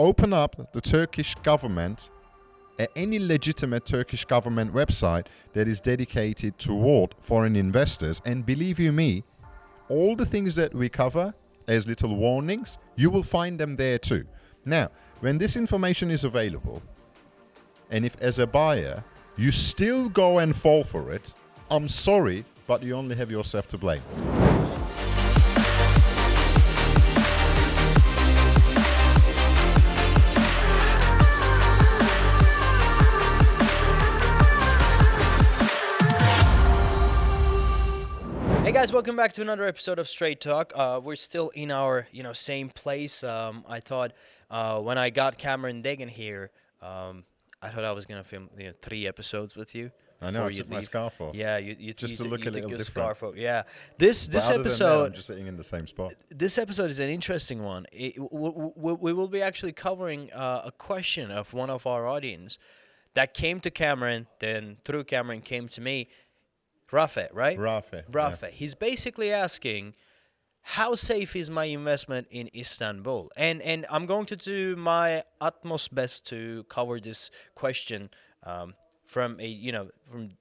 open up the Turkish government, any legitimate Turkish government website that is dedicated toward foreign investors, and believe you me, all the things that we cover as little warnings, you will find them there too. Now, when this information is available, and if as a buyer you still go and fall for it, I'm sorry, but you only have yourself to blame. Hey guys, welcome back to another episode of Straight Talk. We're still in our, same place. I thought when I got Cameron Degan here, I thought I was gonna film 3 episodes with you. I know. I took my scarf off. Yeah, you just you to look a little different. Scarf off. Yeah, this other episode. Than that, I'm just sitting in the same spot. This episode is an interesting one. We will be actually covering a question of one of our audience that came to Cameron, then through Cameron came to me. Rafe, right? Rafe. Yeah. He's basically asking, how safe is my investment in Istanbul? And I'm going to do my utmost best to cover this question from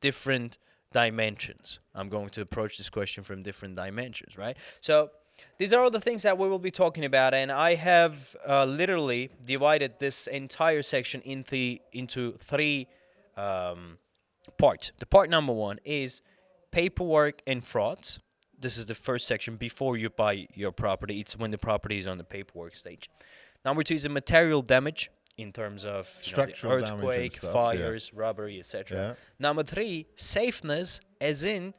different dimensions. I'm going to approach this question from different dimensions, right? So these are all the things that we will be talking about, and I have literally divided this entire section into 3 parts. The part number 1 is paperwork and frauds. This is the first section before you buy your property. It's when the property is on the paperwork stage. Number 2 is the material damage in terms of structural the earthquake, stuff, fires, robbery, etc. Yeah. Number 3, safeness, as in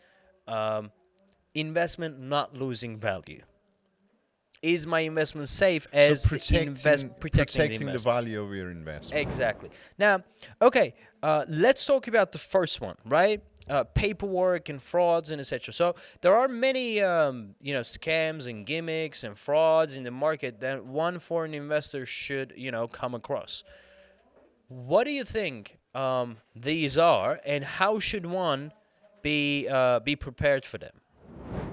investment not losing value. Is my investment safe as protecting the value of your investment? Exactly. Now, okay, let's talk about the first one, right? Paperwork and frauds and etc. So there are many, scams and gimmicks and frauds in the market that one foreign investor should, come across. What do you think these are, and how should one be prepared for them?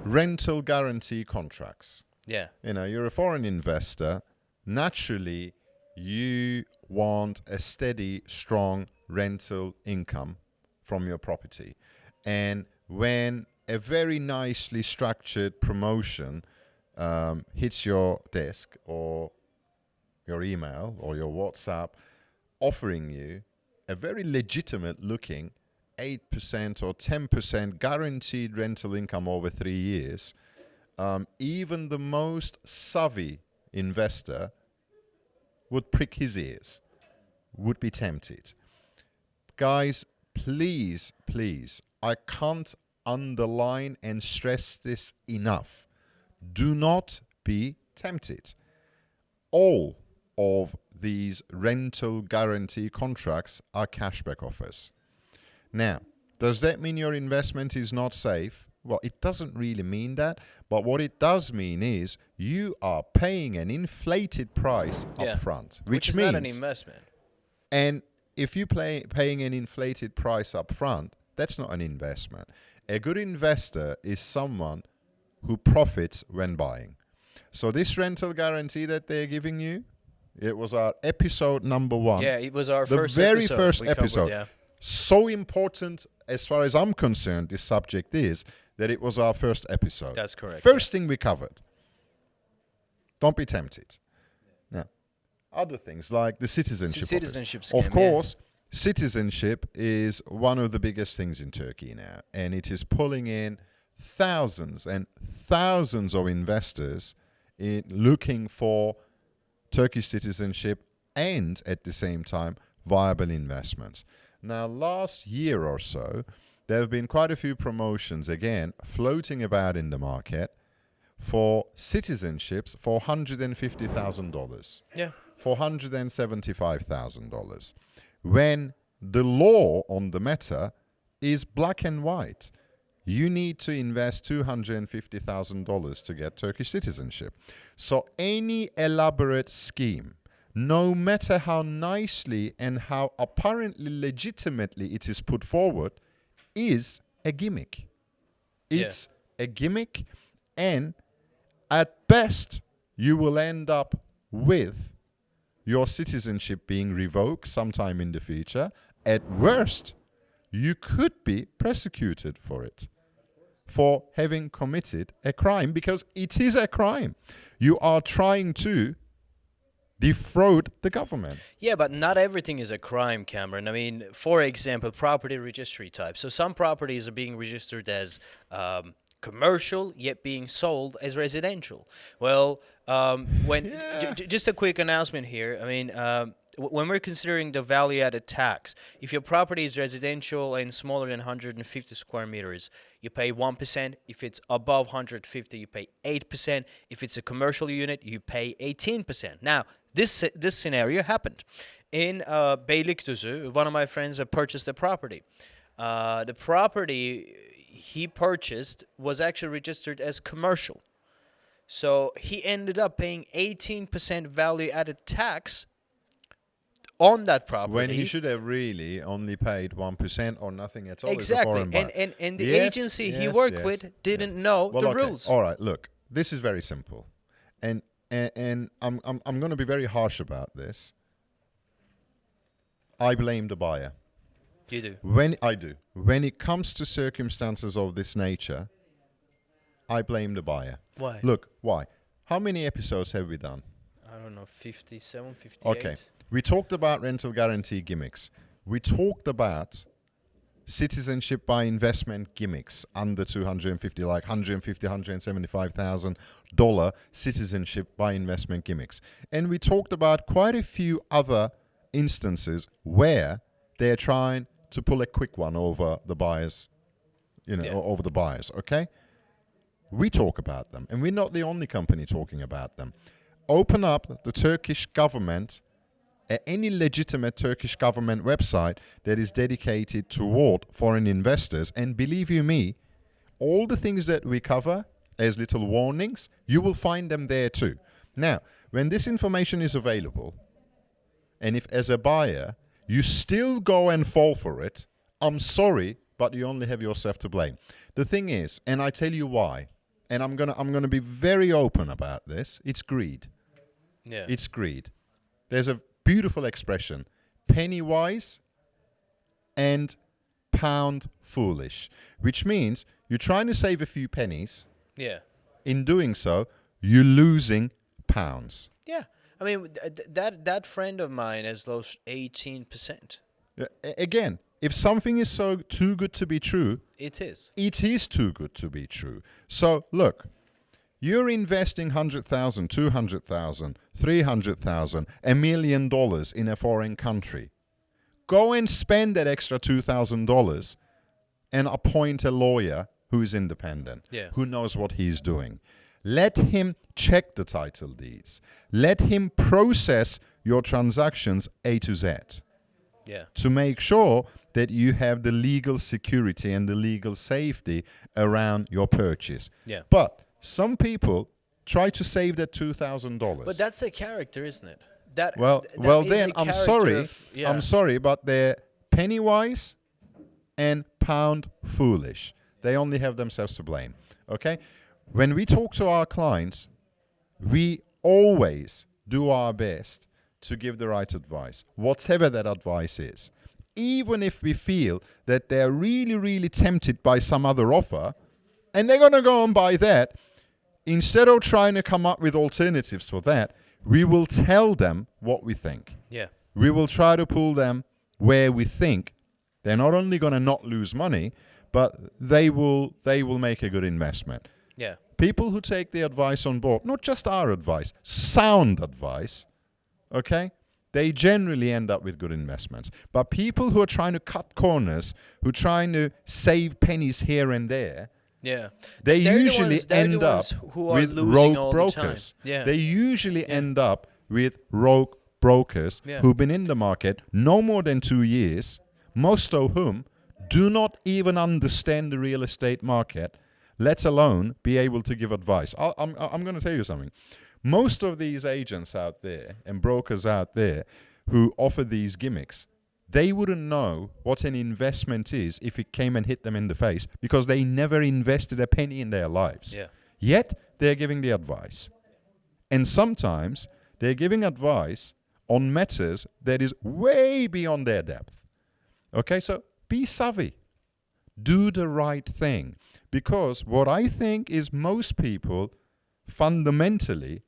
Rental guarantee contracts. Yeah. You're a foreign investor. Naturally, you want a steady, strong rental income from your property. And when a very nicely structured promotion hits your desk or your email or your WhatsApp offering you a very legitimate looking 8% or 10% guaranteed rental income over 3 years, even the most savvy investor would prick his ears, would be tempted. Guys, please, I can't underline and stress this enough. Do not be tempted. All of these rental guarantee contracts are cashback offers. Now, does that mean your investment is not safe? Well, it doesn't really mean that, but what it does mean is you are paying an inflated price up front, which is means not an investment. And if you're paying an inflated price up front, that's not an investment. A good investor is someone who profits when buying. So this rental guarantee that they're giving you, it was our episode number 1. Yeah, it was our the very first episode. So important, as far as I'm concerned, this subject is that it was our first episode. That's correct. First thing we covered. Don't be tempted. Now, other things like the citizenship. Citizenship scheme. Of course, citizenship is one of the biggest things in Turkey now, and it is pulling in thousands and thousands of investors in looking for Turkish citizenship and, at the same time, viable investments. Now, last year or so, there have been quite a few promotions, again, floating about in the market for citizenships for $150,000. Yeah. For $175,000. When the law on the matter is black and white. You need to invest $250,000 to get Turkish citizenship. So any elaborate scheme, no matter how nicely and how apparently legitimately it is put forward, is a gimmick. It's a gimmick, and at best, you will end up with your citizenship being revoked sometime in the future. At worst, you could be prosecuted for it, for having committed a crime, because it is a crime. You are trying to defraud the government. Yeah, but not everything is a crime, Cameron. I mean, for example, property registry type. So some properties are being registered as commercial, yet being sold as residential. Well, when just a quick announcement here. I mean, when we're considering the value-added tax, if your property is residential and smaller than 150 square meters, you pay 1%. If it's above 150, you pay 8%. If it's a commercial unit, you pay 18%. Now, this scenario happened in Beylikdüzü. One of my friends purchased a property. The property he purchased was actually registered as commercial. So he ended up paying 18% value-added tax on that property. When he should have really only paid 1% or nothing at all. Exactly. And the agency he worked with didn't know the rules. All right, look, this is very simple. And I'm going to be very harsh about this. I blame the buyer. You do? When it comes to circumstances of this nature, I blame the buyer. Why? Look, why? How many episodes have we done? I don't know, 57, 58? Okay. We talked about rental guarantee gimmicks. We talked about citizenship by investment gimmicks under 250, like $175,000 citizenship by investment gimmicks. And we talked about quite a few other instances where they're trying to pull a quick one over the buyers, over the buyers, okay? We talk about them, and we're not the only company talking about them. Open up the Turkish government, any legitimate Turkish government website that is dedicated toward foreign investors, and believe you me, all the things that we cover as little warnings, you will find them there too. Now, when this information is available, and if as a buyer, you still go and fall for it, I'm sorry, but you only have yourself to blame. The thing is, and I tell you why, and I'm gonna be very open about this, it's greed. Yeah. It's greed. There's a beautiful expression, penny wise and pound foolish, which means you're trying to save a few pennies. Yeah. In doing so, you're losing pounds. Yeah. I mean, that friend of mine has lost 18%. Again, if something is so too good to be true, it is. It is too good to be true. So look, you're investing $100,000, $200,000, $300,000, $1 million in a foreign country. Go and spend that extra $2,000 and appoint a lawyer who is independent, who knows what he's doing. Let him check the title deeds. Let him process your transactions A to Z. Yeah. To make sure that you have the legal security and the legal safety around your purchase. Yeah. But some people try to save that $2,000. But that's a character, isn't it? I'm sorry. I'm sorry, but they're penny wise and pound foolish. They only have themselves to blame. Okay? When we talk to our clients, we always do our best to give the right advice, whatever that advice is. Even if we feel that they're really, really tempted by some other offer, and they're going to go and buy that, instead of trying to come up with alternatives for that, we will tell them what we think. Yeah. We will try to pull them where we think they're not only going to not lose money, but they will make a good investment. Yeah. People who take the advice on board, not just our advice, sound advice, okay, they generally end up with good investments. But people who are trying to cut corners, who are trying to save pennies here and there, they usually end up with rogue brokers. They usually end up with rogue brokers who've been in the market no more than 2 years, most of whom do not even understand the real estate market, let alone be able to give advice. I'm going to tell you something. Most of these agents out there and brokers out there who offer these gimmicks, they wouldn't know what an investment is if it came and hit them in the face, because they never invested a penny in their lives. Yet they're giving the advice. And sometimes they're giving advice on matters that is way beyond their depth. Okay, so be savvy. Do the right thing. Because what I think is most people fundamentally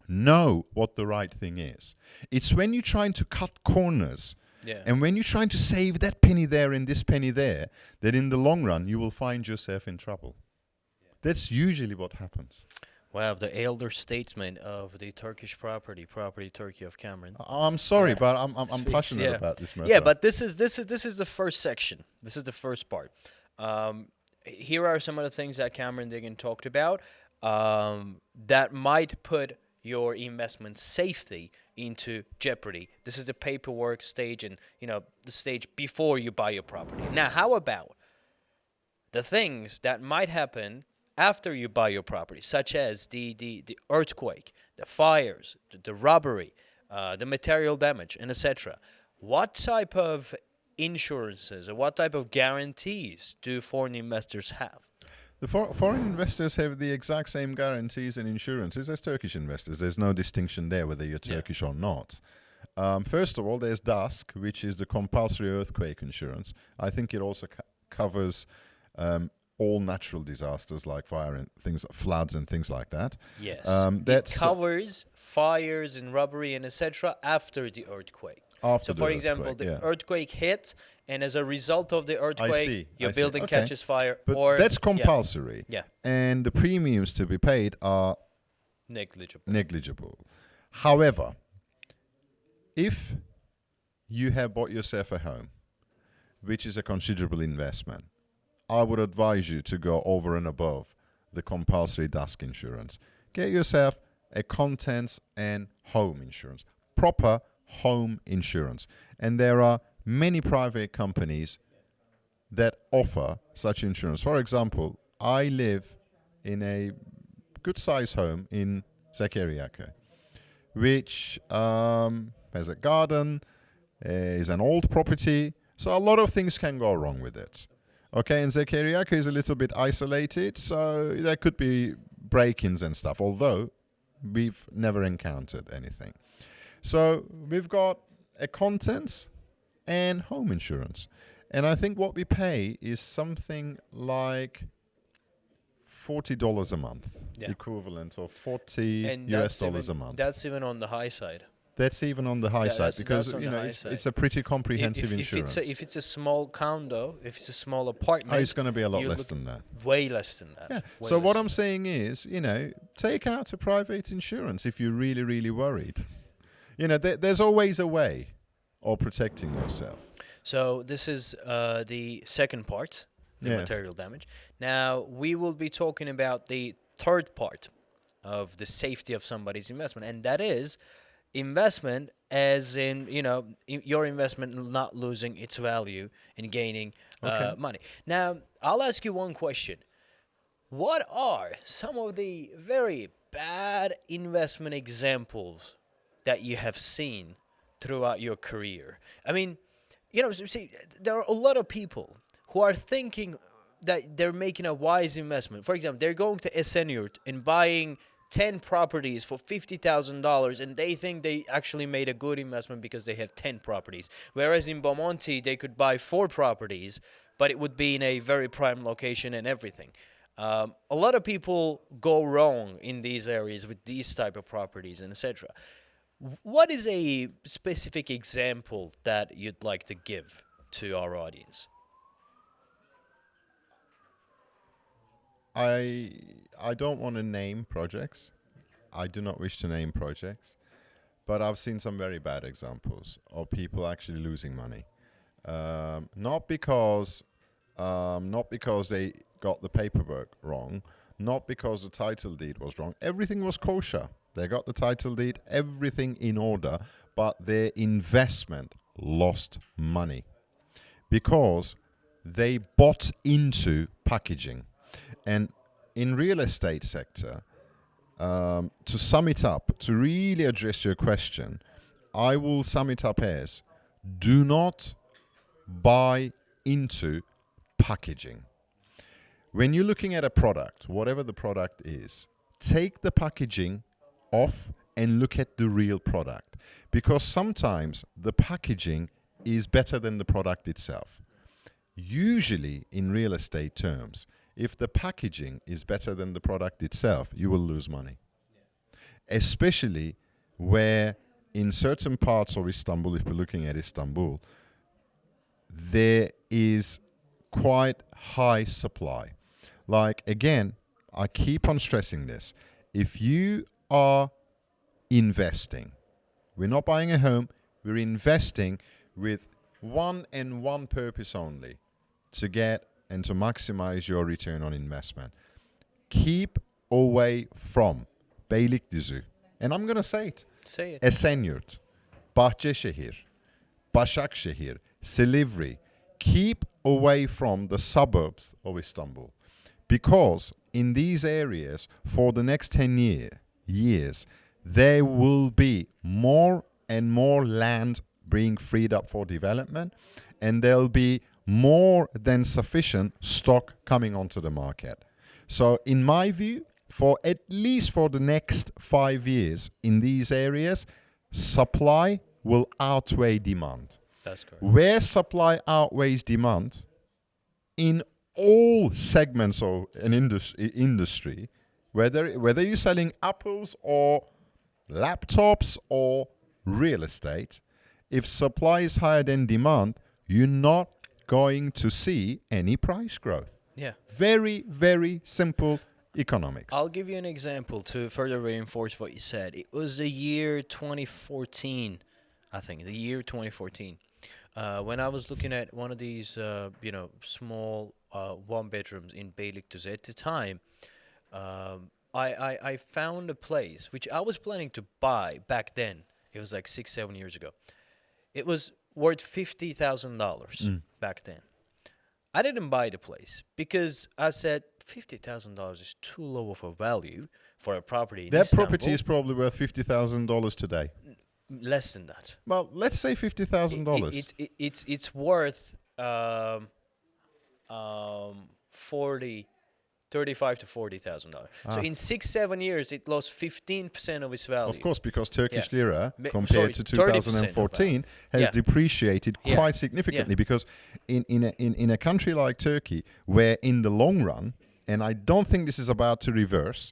know what the right thing is. It's when you're trying to cut corners and when you're trying to save that penny there and this penny there, that in the long run you will find yourself in trouble. That's usually what happens. Wow, the elder statesman of the Turkish property Turkey of Cameron. I'm sorry, but I'm passionate about this matter. Yeah, but this is the first section. This is the first part. Here are some of the things that Cameron Diggin talked about that might put your investment safety into jeopardy. This is the paperwork stage and the stage before you buy your property. Now, how about the things that might happen after you buy your property, such as the earthquake, the fires, the robbery, the material damage, and etc. What type of insurances or what type of guarantees do foreign investors have? The foreign investors have the exact same guarantees and insurances as Turkish investors. There's no distinction there whether you're Turkish or not. First of all, there's DASK, which is the compulsory earthquake insurance. I think it also covers all natural disasters like fire and things, floods and things like that. Yes, it covers fires and robbery and etc. after the earthquake. So, for example, the earthquake hit, and as a result of the earthquake, your building catches fire. But that's compulsory. Yeah. And the premiums to be paid are negligible. However, if you have bought yourself a home, which is a considerable investment, I would advise you to go over and above the compulsory DASK insurance. Get yourself a contents and home insurance, proper home insurance. And there are many private companies that offer such insurance. For example, I live in a good-sized home in Zekeriyaköy, which has a garden, is an old property, so a lot of things can go wrong with it. Okay, and Zekeriyaköy is a little bit isolated, so there could be break-ins and stuff, although we've never encountered anything. So we've got a contents and home insurance. And I think what we pay is something like $40 a month, equivalent of $40 a month. That's even on the high side. That's even on the high side because it's a pretty comprehensive insurance. If it's a small condo, if it's a small apartment, it's going to be a lot less than that. Way less than that. Yeah. So what I'm saying is, take out a private insurance if you're really, really worried. There's always a way of protecting yourself. So this is the second part, the material damage. Now we will be talking about the third part of the safety of somebody's investment, and that is investment as in, your investment not losing its value and gaining money. Now, I'll ask you one question. What are some of the very bad investment examples that you have seen throughout your career? I mean, see, there are a lot of people who are thinking that they're making a wise investment. For example, they're going to Esenyurt and buying 10 properties for $50,000, and they think they actually made a good investment because they have 10 properties. Whereas in Bomonti, they could buy 4 properties, but it would be in a very prime location and everything. A lot of people go wrong in these areas with these type of properties and etc. What is a specific example that you'd like to give to our audience? I don't want to name projects. I do not wish to name projects, but I've seen some very bad examples of people actually losing money. Not because they got the paperwork wrong, not because the title deed was wrong. Everything was kosher. They got the title deed, everything in order, but their investment lost money because they bought into packaging. And in real estate sector, to sum it up, to really address your question, I will sum it up as, do not buy into packaging. When you're looking at a product, whatever the product is, take the packaging off and look at the real product. Because sometimes the packaging is better than the product itself. Usually, in real estate terms, if the packaging is better than the product itself, you will lose money. Especially where in certain parts of Istanbul, if we're looking at Istanbul, there is quite high supply. Like, again, I keep on stressing this. If you are investing, we're not buying a home, we're investing with one and one purpose only, to get and to maximize your return on investment. Keep away from Beylikdüzü. And I'm going to say it. Say it. Esenyurt, Bahçeşehir, Başakşehir, Silivri. Keep away from the suburbs of Istanbul. Because in these areas, for the next 10 years, there will be more and more land being freed up for development, and there'll be more than sufficient stock coming onto the market. So in my view, for at least for the next 5 years in these areas, supply will outweigh demand. That's correct. Where supply outweighs demand, in all segments of an industry, whether you're selling apples or laptops or real estate, if supply is higher than demand, you're not going to see any price growth. Yeah. Very, very simple economics. I'll give you an example to further reinforce what you said. It was the year 2014, I think, the year 2014, when I was looking at one of these, small one bedrooms in Beylikdüzü. At the time, I found a place which I was planning to buy back then. It was like 6-7 years ago. It was worth $50,000 back then. I didn't buy the place because I said $50,000 is too low of a value for a property in That Istanbul. property is probably worth $50,000 today. Less than that. Well, let's say $50,000. It's worth 35 to $40,000. So in 6-7 years, it lost 15% of its value. Of course, because Turkish lira, Sorry, compared to 2014, has depreciated quite significantly. Because in a country like Turkey, where in the long run, and I don't think this is about to reverse,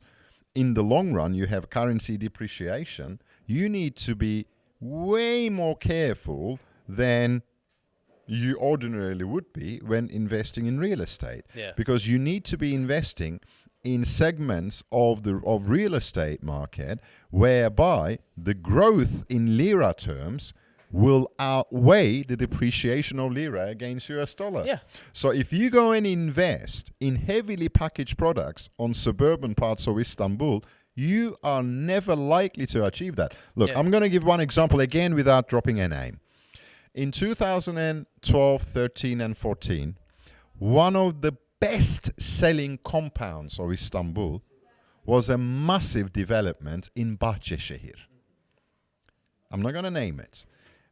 in the long run, you have currency depreciation, you need to be way more careful than you ordinarily would be when investing in real estate. Yeah. Because you need to be investing in segments of the real estate market whereby the growth in lira terms will outweigh the depreciation of lira against US dollar. Yeah. So if you go and invest in heavily packaged products on suburban parts of Istanbul, you are never likely to achieve that. Look, I'm going to give one example again without dropping a name. In 2012, 13, and 14, one of the best-selling compounds of Istanbul was a massive development in Bahçeşehir. I'm not going to name it,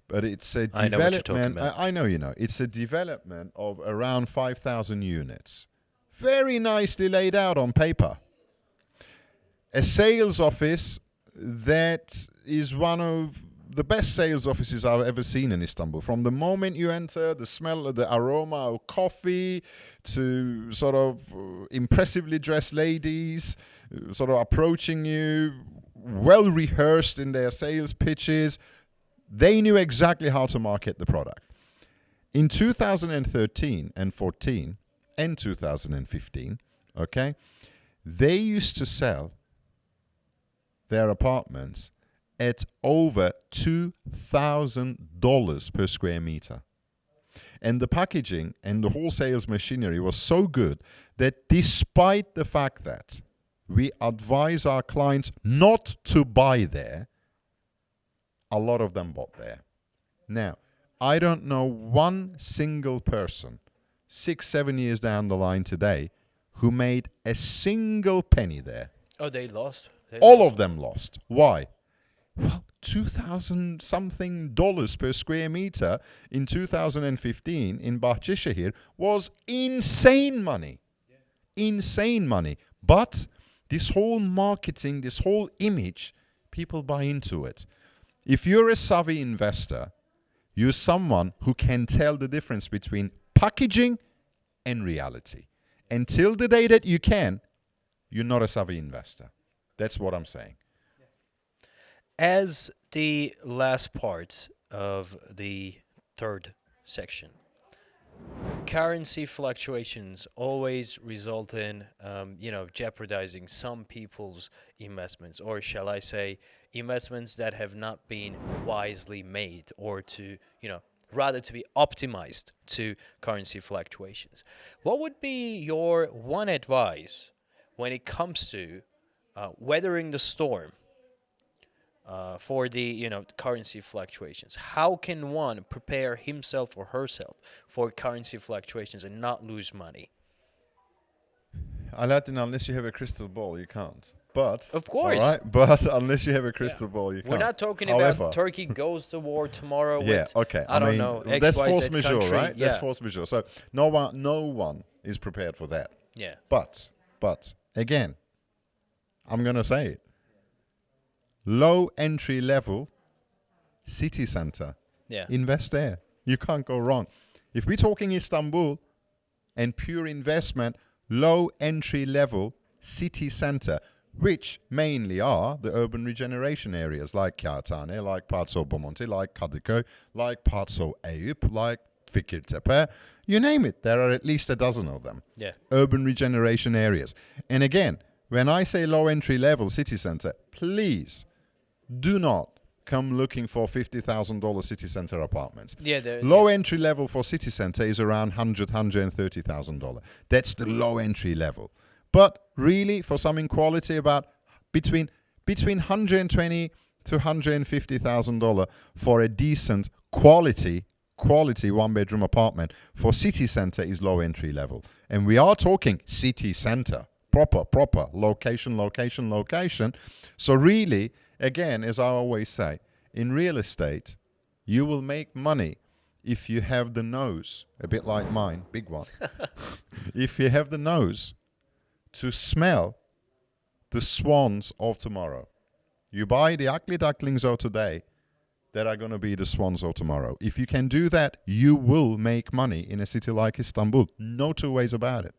but it's a development. I know what you're talking about. I know you know. It's a development of around 5,000 units. Very nicely laid out on paper. A sales office that is one of the best sales offices I've ever seen in Istanbul. From the moment you enter, the smell of the aroma of coffee to sort of impressively dressed ladies sort of approaching you, well rehearsed in their sales pitches. They knew exactly how to market the product. In 2013 and 14 and 2015, okay, they used to sell their apartments at over $2,000 per square meter. And the packaging and the whole sales machinery was so good that despite the fact that we advise our clients not to buy there, a lot of them bought there. Now, I don't know one single person 6-7 years down the line today who made a single penny there. Oh, they lost. All of them lost. Why? Well, $2,000-something per square meter in 2015 in Bahçeşehir was insane money. Insane money. But this whole marketing, this whole image people buy into it. If you're a savvy investor, you're someone who can tell the difference between packaging and reality. Until the day that you can, you're not a savvy investor. That's what I'm saying. As the last part of the third section, currency fluctuations always result in, jeopardizing some people's investments, or shall I say, investments that have not been wisely made, or to, rather to be optimized to currency fluctuations. What would be your one advice when it comes to weathering the storm for the currency fluctuations? How can one prepare himself or herself for currency fluctuations and not lose money? Aladdin, unless you have a crystal ball, you can't. But Of course. all right. But unless you have a crystal ball, you can't. We're not talking However, about Turkey goes to war tomorrow yeah, with, okay. I don't know, That's force XYZ majeure, country. right? Yeah. That's force majeure. So no one is prepared for that. Yeah. But again, I'm gonna say it. Low entry level city center. Yeah. Invest there. You can't go wrong. If we're talking Istanbul and pure investment, low entry level city center, which mainly are the urban regeneration areas like Kağıthane, like parts of Bomonti, like Kadıköy, like parts of Eyüp, like Fikirtepe, you name it. There are at least a dozen of them. Yeah. Urban regeneration areas. And again, when I say low entry level city center, please do not come looking for $50,000 city center apartments. Yeah. Low entry level for city center is around $130,000. That's the low entry level. But really, for something quality, about between $120,000 to $150,000 for a decent quality one-bedroom apartment for city center is low entry level. And we are talking city center, proper location. So really, again, as I always say, in real estate, you will make money if you have the nose, a bit like mine, big one. If you have the nose to smell the swans of tomorrow. You buy the ugly ducklings of today that are going to be the swans of tomorrow. If you can do that, you will make money in a city like Istanbul. No two ways about it.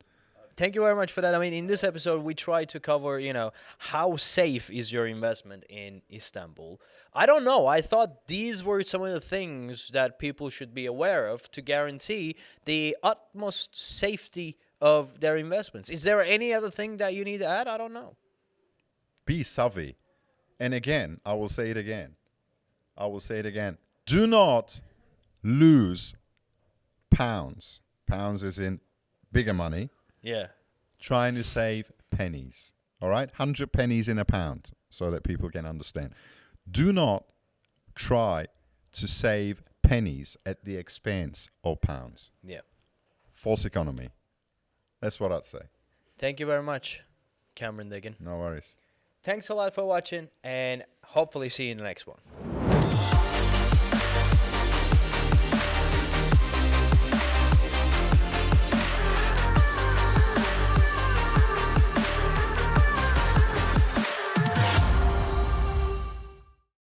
Thank you very much for that. I mean, in this episode, we try to cover, how safe is your investment in Istanbul. I don't know. I thought these were some of the things that people should be aware of to guarantee the utmost safety of their investments. Is there any other thing that you need to add? I don't know. Be savvy. And again, I will say it again. Do not lose pounds. Pounds is in bigger money. Yeah. Trying to save pennies. All right? 100 pennies in a pound so that people can understand. Do not try to save pennies at the expense of pounds. Yeah. False economy. That's what I'd say. Thank you very much, Cameron Diggin. No worries. Thanks a lot for watching, and hopefully see you in the next one.